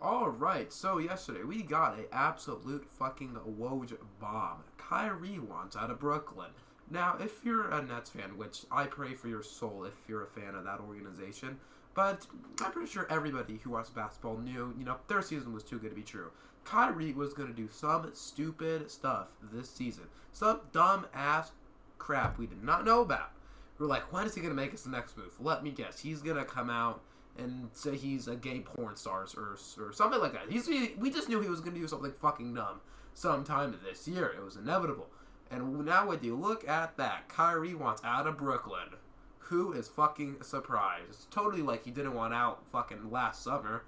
Alright, so yesterday we got a absolute fucking Woj bomb. Kyrie wants out of Brooklyn. Now, if you're a Nets fan, which I pray for your soul if you're a fan of that organization, but I'm pretty sure everybody who watched basketball knew, their season was too good to be true. Kyrie was going to do some stupid stuff this season. Some dumb ass crap we did not know about. We were like, when is he going to make his next move? Let me guess. He's going to come out and say he's a gay porn star or something like that. We just knew he was going to do something fucking dumb sometime this year. It was inevitable. And now when you look at that, Kyrie wants out of Brooklyn. Who is fucking surprised? It's totally like he didn't want out fucking last summer.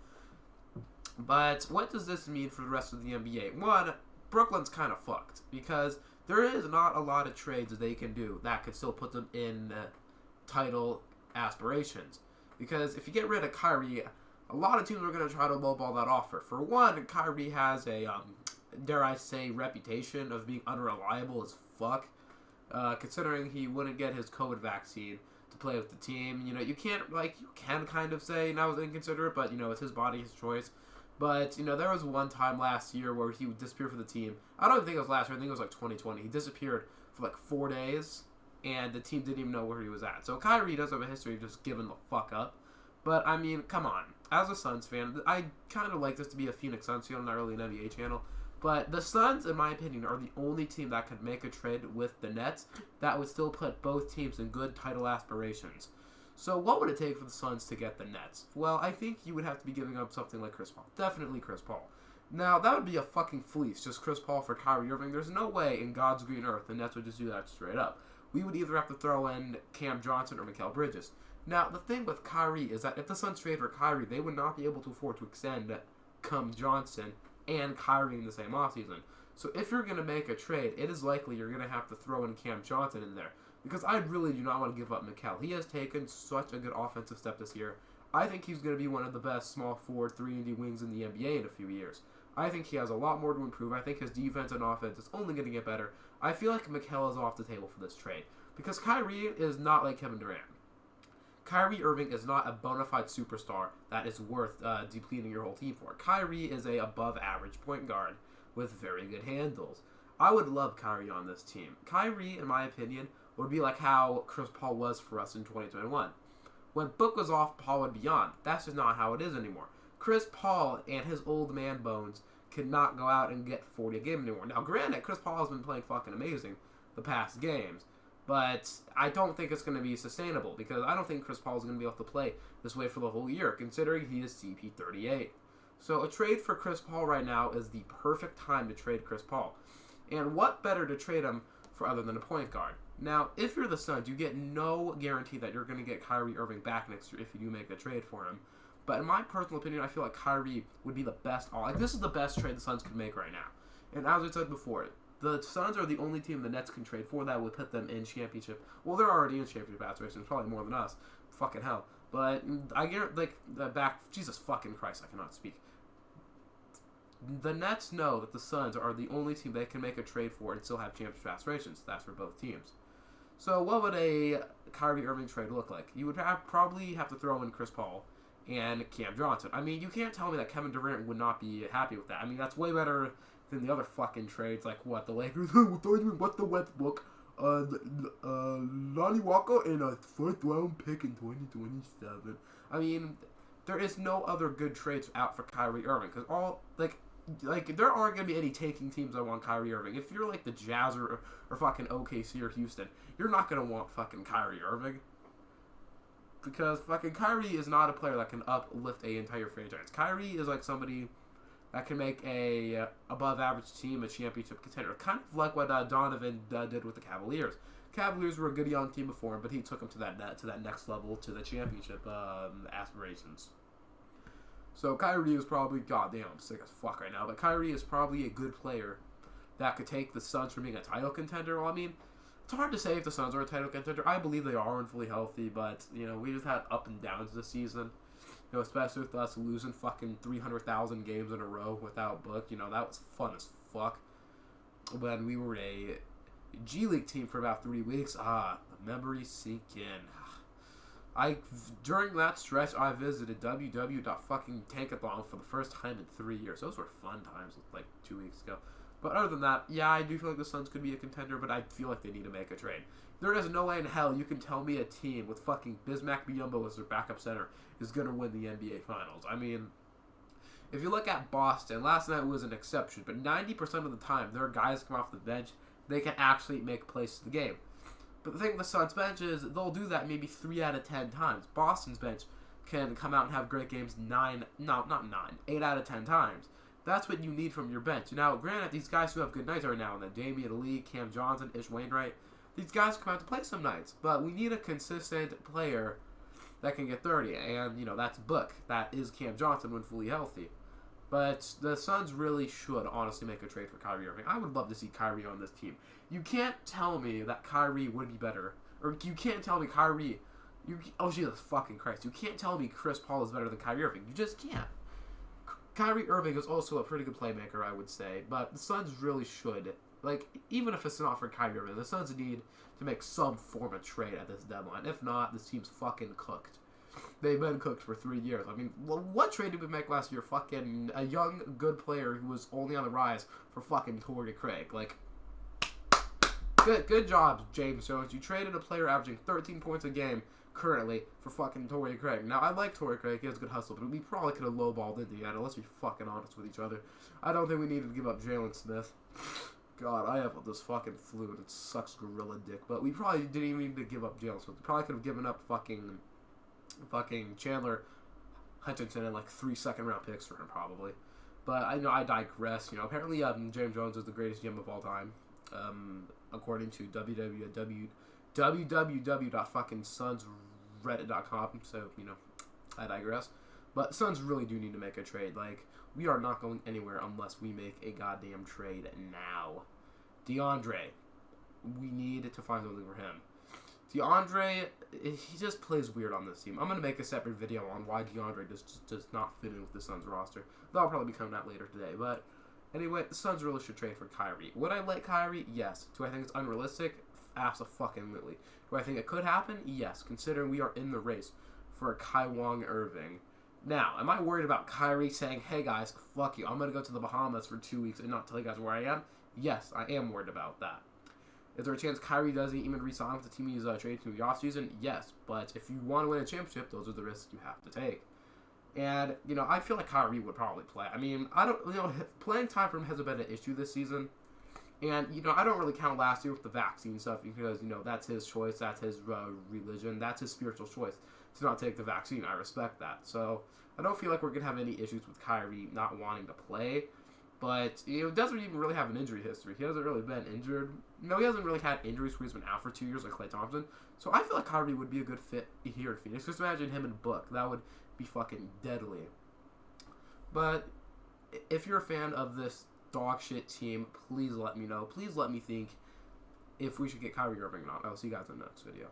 But what does this mean for the rest of the NBA? One, Brooklyn's kind of fucked because there is not a lot of trades that they can do that could still put them in title aspirations. Because if you get rid of Kyrie, a lot of teams are going to try to lowball that offer. For one, Kyrie has a, dare I say, reputation of being unreliable as fuck. Considering he wouldn't get his COVID vaccine to play with the team. You can kind of say that was inconsiderate, but, it's his body, his choice. But, there was one time last year where he would disappear for the team. I don't think it was last year. I think it was like 2020. He disappeared for like 4 days, and the team didn't even know where he was at. So Kyrie does have a history of just giving the fuck up. But, I mean, come on. As a Suns fan, I kind of like this to be a Phoenix Suns channel, not really an NBA channel. But the Suns, in my opinion, are the only team that could make a trade with the Nets that would still put both teams in good title aspirations. So what would it take for the Suns to get the Nets? Well, I think you would have to be giving up something like Chris Paul. Definitely Chris Paul. Now, that would be a fucking fleece, just Chris Paul for Kyrie Irving. There's no way in God's green earth the Nets would just do that straight up. We would either have to throw in Cam Johnson or Mikal Bridges. Now, the thing with Kyrie is that if the Suns trade for Kyrie, they would not be able to afford to extend Cam Johnson and Kyrie in the same offseason. So if you're going to make a trade, it is likely you're going to have to throw in Cam Johnson in there. Because I really do not want to give up Mikal. He has taken such a good offensive step this year. I think he's going to be one of the best small forward 3-and-D wings in the NBA in a few years. I think he has a lot more to improve. I think his defense and offense is only going to get better. I feel like Mikal is off the table for this trade. Because Kyrie is not like Kevin Durant. Kyrie Irving is not a bona fide superstar that is worth depleting your whole team for. Kyrie is a above average point guard with very good handles. I would love Kyrie on this team. Kyrie, in my opinion, would be like how Chris Paul was for us in 2021. When Book was off, Paul would be on. That's just not how it is anymore. Chris Paul and his old man bones cannot go out and get 40 a game anymore. Now, granted, Chris Paul has been playing fucking amazing the past games, but I don't think it's going to be sustainable because I don't think Chris Paul is going to be able to play this way for the whole year, considering he is CP38. So a trade for Chris Paul right now is the perfect time to trade Chris Paul. And what better to trade him for other than a point guard? Now, if you're the Suns, you get no guarantee that you're going to get Kyrie Irving back next year if you do make a trade for him. But in my personal opinion, I feel like Kyrie would be the best. This is the best trade the Suns could make right now. And as I said before, the Suns are the only team the Nets can trade for that would put them in championship. Well, they're already in championship aspirations, probably more than us. Fucking hell. But I get Jesus fucking Christ, I cannot speak. The Nets know that the Suns are the only team they can make a trade for and still have championship aspirations. That's for both teams. So what would a Kyrie Irving trade look like? You would probably have to throw in Chris Paul and Cam Johnson. I mean, you can't tell me that Kevin Durant would not be happy with that. I mean, that's way better than the other fucking trades, like what, the Lakers, what the Westbrook, Lonnie Walker, and a first-round pick in 2027. I mean, there is no other good trades out for Kyrie Irving, because there aren't going to be any taking teams that want Kyrie Irving. If you're like the Jazz or fucking OKC or Houston, you're not going to want fucking Kyrie Irving. Because fucking Kyrie is not a player that can uplift a entire franchise. Kyrie is like somebody that can make a above average team a championship contender. Kind of like what Donovan did with the Cavaliers. Cavaliers were a good young team before him, but he took them to that next level, to the championship aspirations. So Kyrie is probably, goddamn, I'm sick as fuck right now, but Kyrie is probably a good player that could take the Suns from being a title contender. Well, I mean, it's hard to say if the Suns are a title contender. I believe they are when fully healthy, but, we just had up and downs this season. Especially with us losing fucking 300,000 games in a row without Book. That was fun as fuck. When we were a G League team for about 3 weeks, the memories sink in. During that stretch, I visited www.fucking.tankathon for the first time in 3 years. Those were fun times, like 2 weeks ago. But other than that, yeah, I do feel like the Suns could be a contender, but I feel like they need to make a trade. There is no way in hell you can tell me a team with fucking Bismack Biyombo as their backup center is going to win the NBA Finals. I mean, if you look at Boston, last night was an exception, but 90% of the time, their guys come off the bench, they can actually make plays to the game. But the thing with the Suns bench is they'll do that maybe 3 out of 10 times. Boston's bench can come out and have great games 8 out of 10 times. That's what you need from your bench. Now, granted, these guys who have good nights every now and then, Damian Lee, Cam Johnson, Ish Wainwright, these guys come out to play some nights. But we need a consistent player that can get 30. And, that's Book. That is Cam Johnson when fully healthy. But the Suns really should honestly make a trade for Kyrie Irving. I would love to see Kyrie on this team. You can't tell me that Kyrie would be better. Or you can't tell me Kyrie... oh, Jesus fucking Christ. You can't tell me Chris Paul is better than Kyrie Irving. You just can't. Kyrie Irving is also a pretty good playmaker, I would say. But the Suns really should. Even if it's not for Kyrie Irving, the Suns need to make some form of trade at this deadline. If not, this team's fucking cooked. They've been cooked for 3 years. I mean, what trade did we make last year? Fucking a young, good player who was only on the rise for fucking Torrey Craig. Good job, James Jones. You traded a player averaging 13 points a game currently for fucking Torrey Craig. Now, I like Torrey Craig. He has good hustle, but we probably could have lowballed Indiana. Let's be fucking honest with each other. I don't think we needed to give up Jalen Smith. God, I have this fucking flu, and it sucks gorilla dick. But we probably didn't even need to give up Jalen Smith. We probably could have given up fucking Chandler Hutchinson and 3 second-round picks for him, probably. But I digress. Apparently James Jones is the greatest GM of all time, according to www.sunsreddit.com. So I digress. But Suns really do need to make a trade. We are not going anywhere unless we make a goddamn trade now. DeAndre, we need to find something for him. DeAndre, he just plays weird on this team. I'm going to make a separate video on why DeAndre does not fit in with the Suns roster. That'll probably be coming out later today. But anyway, the Suns really should trade for Kyrie. Would I like Kyrie? Yes. Do I think it's unrealistic? Absolutely. Do I think it could happen? Yes, considering we are in the race for a Kyrie Irving. Now, am I worried about Kyrie saying, hey guys, fuck you, I'm going to go to the Bahamas for 2 weeks and not tell you guys where I am? Yes, I am worried about that. Is there a chance Kyrie doesn't even re-sign with the team he's traded to in the offseason? Yes, but if you want to win a championship, those are the risks you have to take. And, I feel like Kyrie would probably play. I mean, playing time for him hasn't been an issue this season. And, I don't really count last year with the vaccine stuff because, that's his choice, that's his religion, that's his spiritual choice to not take the vaccine. I respect that. So, I don't feel like we're going to have any issues with Kyrie not wanting to play. But, he doesn't even really have an injury history. He hasn't really been injured. He hasn't really had injuries where he's been out for 2 years like Klay Thompson. So, I feel like Kyrie would be a good fit here in Phoenix. Just imagine him and Book. That would be fucking deadly. But, if you're a fan of this dog shit team, please let me know. Please let me think if we should get Kyrie Irving or not. I'll see you guys in the next video.